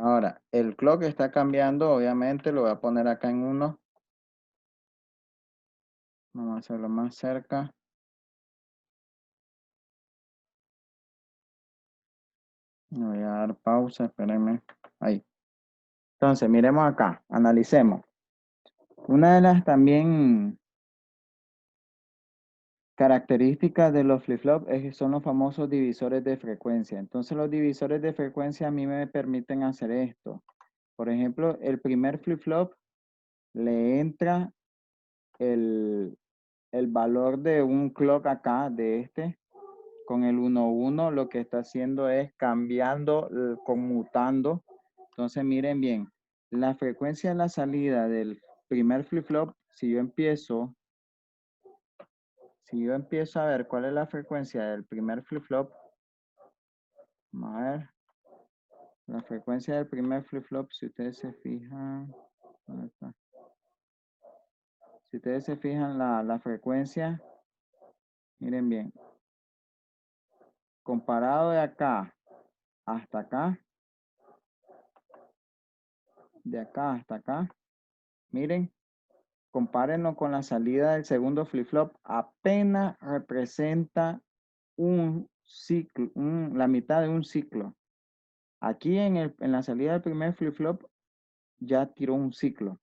Ahora, el clock está cambiando, obviamente, lo voy a poner acá en 1. Vamos a hacerlo más cerca. Le voy a dar pausa, espérenme. Ahí. Entonces, miremos acá, analicemos. Una de las también características de los flip-flop es que son los famosos divisores de frecuencia. Entonces, los divisores de frecuencia a mí me permiten hacer esto. Por ejemplo, el primer flip-flop le entra el valor de un clock acá, de este, con el 1-1, lo que está haciendo es cambiando, conmutando. Entonces, miren bien, la frecuencia de la salida del primer flip-flop, si yo empiezo a ver cuál es la frecuencia del primer flip-flop, vamos a ver, la frecuencia del primer flip-flop, si ustedes se fijan, ¿dónde está? Si ustedes se fijan la frecuencia, miren bien, comparado de acá hasta acá, de acá hasta acá, miren, compárenlo con la salida del segundo flip-flop, apenas representa un ciclo, la mitad de un ciclo. Aquí en la salida del primer flip-flop ya tiró un ciclo,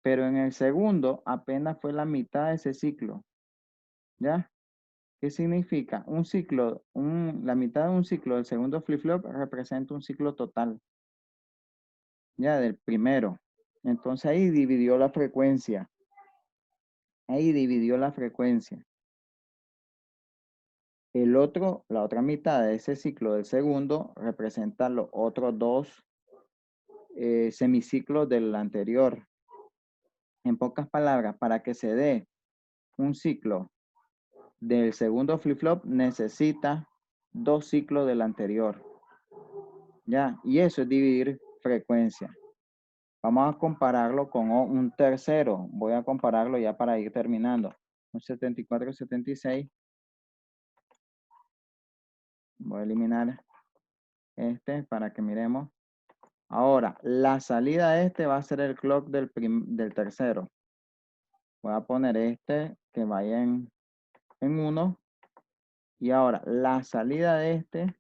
pero en el segundo apenas fue la mitad de ese ciclo. ¿Ya? ¿Qué significa? Un ciclo, la mitad de un ciclo del segundo flip-flop representa un ciclo total. Ya, del primero. Entonces ahí dividió la frecuencia. Ahí dividió la frecuencia. La otra mitad de ese ciclo del segundo representa los otros dos semiciclos del anterior. En pocas palabras, para que se dé un ciclo del segundo flip-flop necesita 2 ciclos del anterior. ¿Ya? Y eso es dividir frecuencia. Vamos a compararlo con un tercero. Voy a compararlo ya para ir terminando. Un 74-76. Voy a eliminar este para que miremos. Ahora, la salida de este va a ser el clock del tercero. Voy a poner este que vaya en 1. Y ahora, la salida de este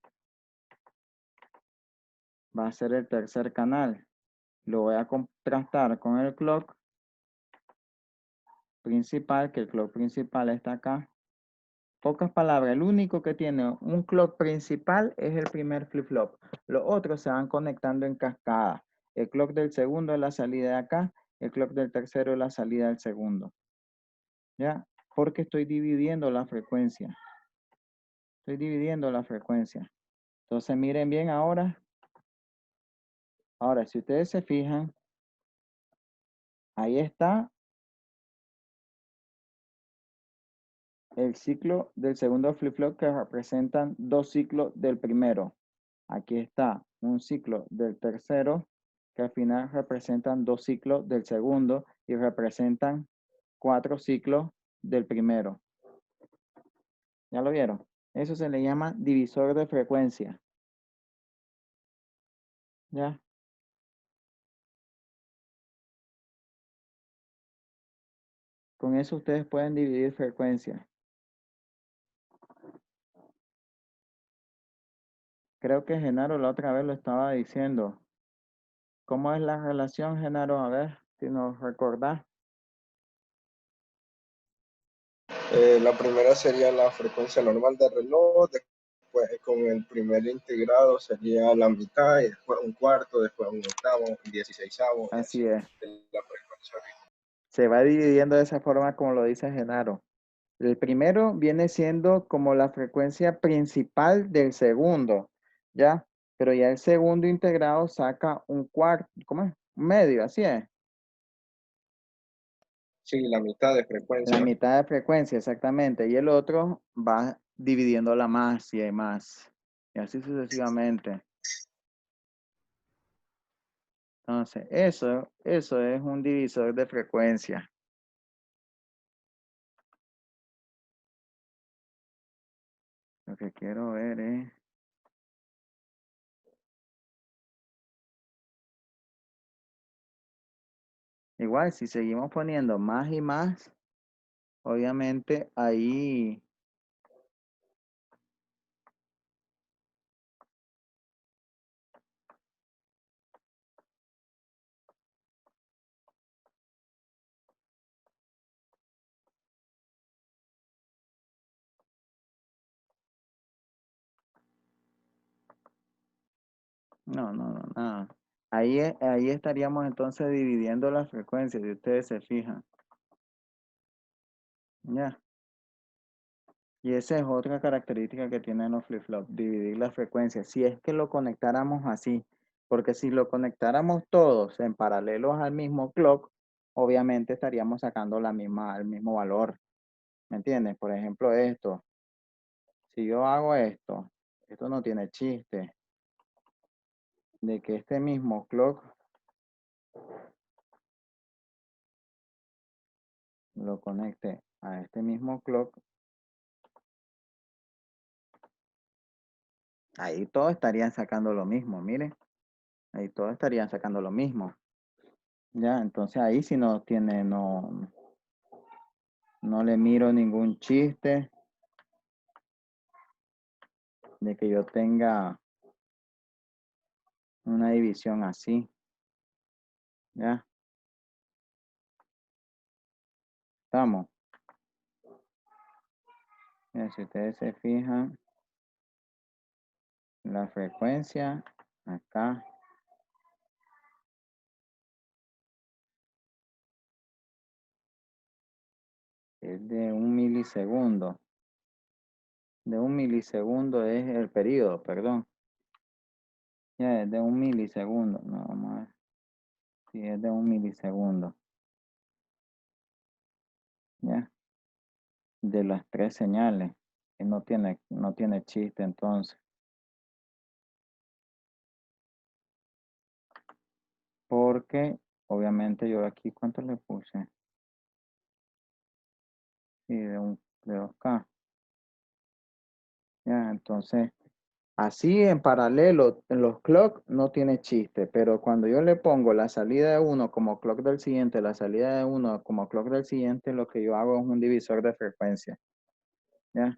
va a ser el tercer canal. Lo voy a contrastar con el clock principal, que el clock principal está acá. Pocas palabras, el único que tiene un clock principal es el primer flip-flop. Los otros se van conectando en cascada. El clock del segundo es la salida de acá, el clock del tercero es la salida del segundo. ¿Ya? Porque estoy dividiendo la frecuencia. Estoy dividiendo la frecuencia. Entonces miren bien ahora. Ahora, si ustedes se fijan, ahí está el ciclo del segundo flip-flop que representan 2 ciclos del primero. Aquí está un ciclo del tercero que al final representan 2 ciclos del segundo y representan 4 ciclos del primero. ¿Ya lo vieron? Eso se le llama divisor de frecuencia. ¿Ya? Con eso ustedes pueden dividir frecuencia. Creo que Genaro la otra vez lo estaba diciendo. ¿Cómo es la relación, Genaro? A ver, si nos recordás. La primera sería la frecuencia normal del reloj, después con el primer integrado sería la mitad, y después un cuarto, después un octavo, un 16avo, y Así así es. la frecuencia. Se va dividiendo de esa forma como lo dice Genaro. El primero viene siendo como la frecuencia principal del segundo, ¿ya? Pero ya el segundo integrado saca un cuarto, ¿cómo es? Un medio, así es. Sí, la mitad de frecuencia, La ¿no? mitad de frecuencia, exactamente. Y el otro va dividiéndola más y hay más. Y así sucesivamente. Entonces, eso es un divisor de frecuencia. Lo que quiero ver es... Igual, si seguimos poniendo más y más, obviamente ahí... No, nada. Ahí estaríamos entonces dividiendo las frecuencias, si ustedes se fijan. Ya. Y esa es otra característica que tienen los flip-flops, dividir las frecuencias. Si es que lo conectáramos así, porque si lo conectáramos todos en paralelos al mismo clock, obviamente estaríamos sacando el mismo valor. ¿Me entiendes? Por ejemplo, esto. Si yo hago esto no tiene chiste. De que este mismo clock lo conecte a este mismo clock, ahí todos estarían sacando lo mismo, miren. Ahí todos estarían sacando lo mismo. Ya, entonces ahí si no tiene, no le miro ningún chiste de que yo tenga una división así. Ya, estamos. Mira, si ustedes se fijan, la frecuencia acá es de 1 milisegundo. De 1 milisegundo es el periodo, perdón. Ya, es de 1 milisegundo. No, vamos a ver. Sí, es de 1 milisegundo. Ya. De las 3 señales. Que no tiene chiste entonces. Porque, obviamente, yo aquí, ¿cuánto le puse? Sí, de 2K. Ya, entonces, así en paralelo, en los clock no tiene chiste, pero cuando yo le pongo la salida de uno como clock del siguiente, la salida de uno como clock del siguiente, lo que yo hago es un divisor de frecuencia. ¿Ya?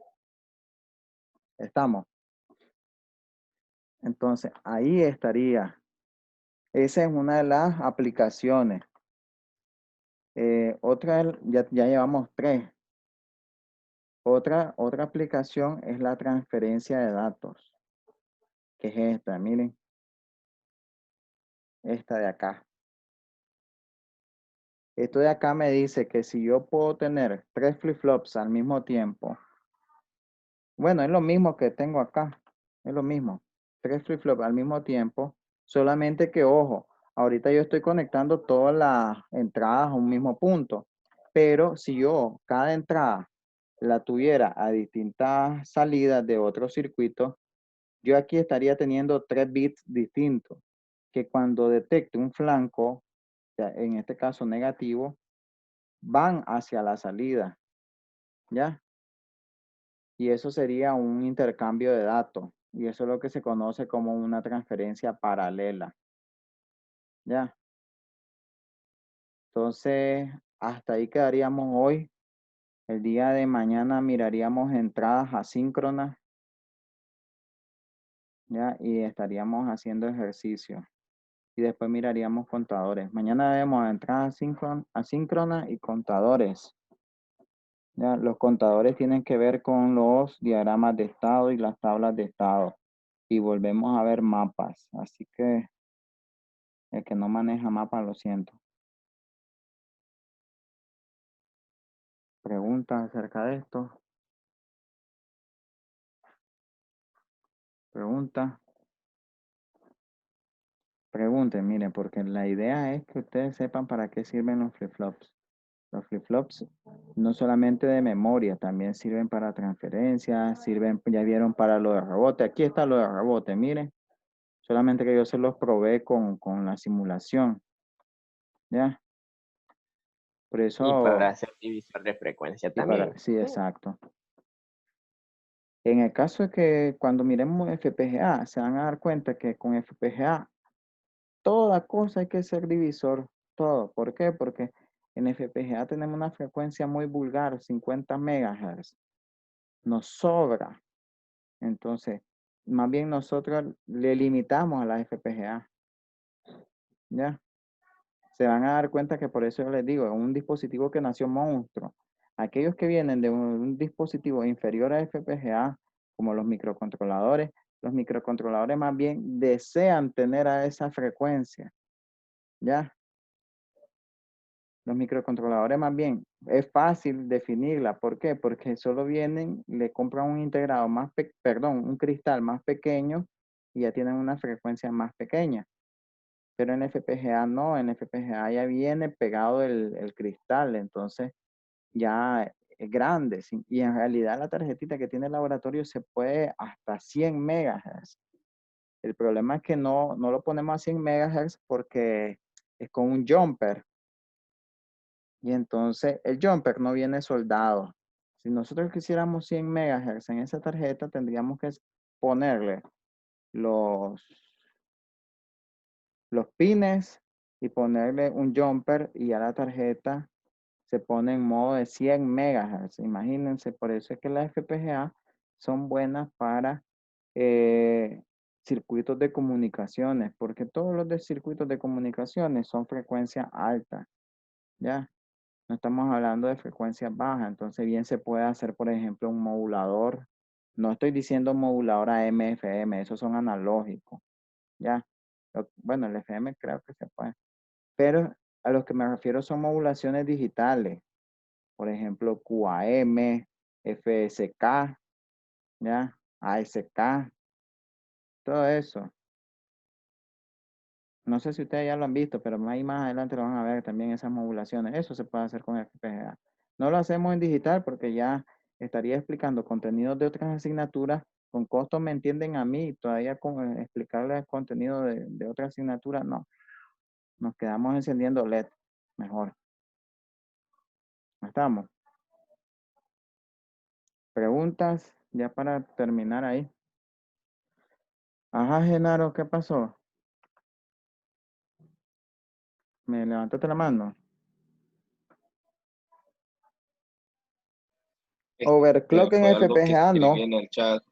¿Estamos? Entonces, ahí estaría. Esa es una de las aplicaciones. Otra, ya llevamos 3. Otra aplicación es la transferencia de datos, que es esta, miren, esta de acá. Esto de acá me dice que si yo puedo tener 3 flip-flops al mismo tiempo, bueno, es lo mismo que tengo acá, es lo mismo, 3 flip-flops al mismo tiempo, solamente que, ojo, ahorita yo estoy conectando todas las entradas a un mismo punto, pero si yo cada entrada la tuviera a distintas salidas de otro circuito, yo aquí estaría teniendo 3 bits distintos, que cuando detecte un flanco, en este caso negativo, van hacia la salida, ¿ya? Y eso sería un intercambio de datos, y eso es lo que se conoce como una transferencia paralela, ¿ya? Entonces, hasta ahí quedaríamos hoy. El día de mañana miraríamos entradas asíncronas, ¿ya? Y estaríamos haciendo ejercicio. Y después miraríamos contadores. Mañana vemos entradas asíncronas y contadores. Ya, los contadores tienen que ver con los diagramas de estado y las tablas de estado. Y volvemos a ver mapas. Así que el que no maneja mapas, lo siento. Preguntas acerca de esto. Pregunta. Pregunten, miren, porque la idea es que ustedes sepan para qué sirven los flip-flops. Los flip-flops no solamente de memoria, también sirven para transferencias, sirven, ya vieron para lo de rebote. Aquí está lo de rebote, miren. Solamente que yo se los probé con la simulación. ¿Ya? Por Y para eso, hacer divisor de frecuencia y también. sí, exacto. En el caso de que cuando miremos FPGA, se van a dar cuenta que con FPGA, toda cosa hay que ser divisor, todo. ¿Por qué? Porque en FPGA tenemos una frecuencia muy vulgar, 50 MHz. Nos sobra. Entonces, más bien nosotros le limitamos a la FPGA. ¿Ya? Se van a dar cuenta que por eso yo les digo, es un dispositivo que nació monstruo. Aquellos que vienen de un dispositivo inferior a FPGA, como los microcontroladores más bien desean tener a esa frecuencia. ¿Ya? Los microcontroladores más bien es fácil definirla. ¿Por qué? Porque solo vienen, le compran un integrado más, un cristal más pequeño y ya tienen una frecuencia más pequeña. Pero en FPGA no, en FPGA ya viene pegado el cristal, entonces ya es grande. Y en realidad la tarjetita que tiene el laboratorio se puede hasta 100 MHz. El problema es que no lo ponemos a 100 MHz porque es con un jumper. Y entonces el jumper no viene soldado. Si nosotros quisiéramos 100 MHz en esa tarjeta, tendríamos que ponerle los pines y ponerle un jumper y a la tarjeta se pone en modo de 100 MHz. Imagínense, por eso es que las FPGA son buenas para circuitos de comunicaciones, porque todos los de circuitos de comunicaciones son frecuencia alta, ¿ya? No estamos hablando de frecuencias bajas, entonces bien se puede hacer, por ejemplo, un modulador. No estoy diciendo modulador AM, FM, esos son analógicos, ¿ya? Bueno, el FM creo que se puede. Pero a los que me refiero son modulaciones digitales. Por ejemplo, QAM, FSK, ¿ya? ASK, todo eso. No sé si ustedes ya lo han visto, pero ahí más adelante lo van a ver también esas modulaciones. Eso se puede hacer con FPGA. No lo hacemos en digital porque ya estaría explicando contenidos de otras asignaturas. Con costo me entienden a mí, todavía con explicarles contenido de otra asignatura, no. Nos quedamos encendiendo LED, mejor. ¿Estamos? Preguntas, ya para terminar ahí. Ajá, Genaro, ¿qué pasó? ¿Me levantaste la mano? Overclock en Fue algo que FPGA escribí no. en el chat.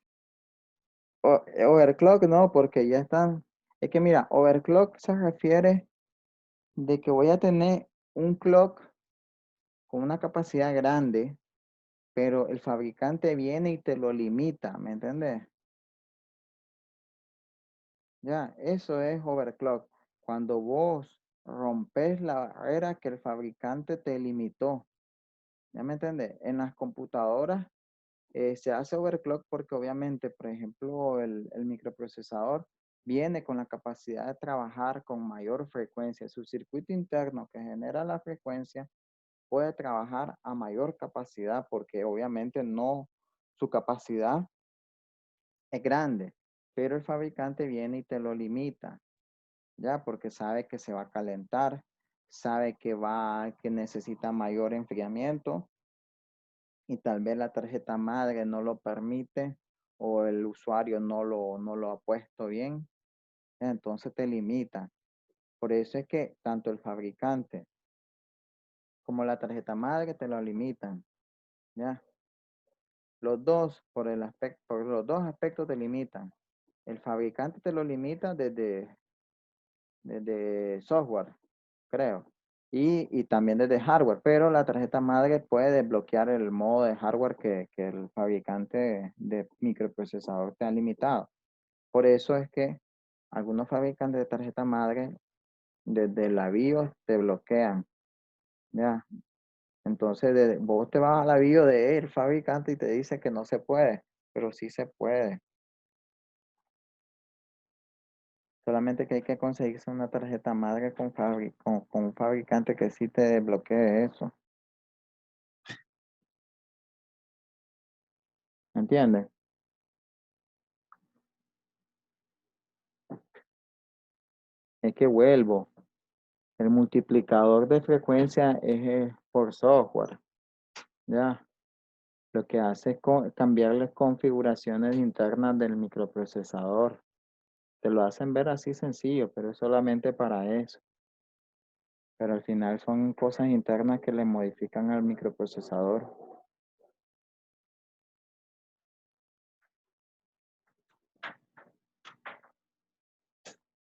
Overclock no, porque ya están. Es que mira, overclock se refiere de que voy a tener un clock con una capacidad grande, pero el fabricante viene y te lo limita, ¿me entiendes? Ya, eso es overclock. Cuando vos rompes la barrera que el fabricante te limitó, ¿ya me entiendes? En las computadoras se hace overclock porque obviamente, por ejemplo, el microprocesador viene con la capacidad de trabajar con mayor frecuencia. Su circuito interno que genera la frecuencia puede trabajar a mayor capacidad porque obviamente no, su capacidad es grande, pero el fabricante viene y te lo limita, ¿ya? Porque sabe que se va a calentar, sabe que necesita mayor enfriamiento y tal vez la tarjeta madre no lo permite o el usuario no lo ha puesto bien, entonces te limita. Por eso es que tanto el fabricante como la tarjeta madre te lo limitan, ¿ya? Los dos, por los dos aspectos te limitan. El fabricante te lo limita desde software, creo. Y también desde hardware, pero la tarjeta madre puede desbloquear el modo de hardware que el fabricante de microprocesador te ha limitado. Por eso es que algunos fabricantes de tarjeta madre desde la BIOS te bloquean, ¿ya? Entonces, vos te vas a la bio de el fabricante y te dice que no se puede, pero sí se puede. Solamente que hay que conseguirse una tarjeta madre con un fabricante que sí te desbloquee eso. ¿Entiendes? Es que vuelvo. El multiplicador de frecuencia es por software. ¿Ya? Lo que hace es cambiar las configuraciones internas del microprocesador. Te lo hacen ver así sencillo, pero es solamente para eso. Pero al final son cosas internas que le modifican al microprocesador.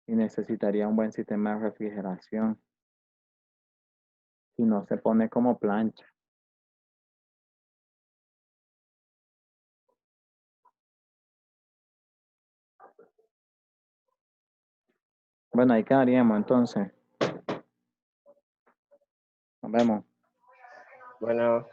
Y necesitaría un buen sistema de refrigeración. Si no se pone como plancha. Bueno, ahí quedaríamos entonces. Nos vemos. Bueno.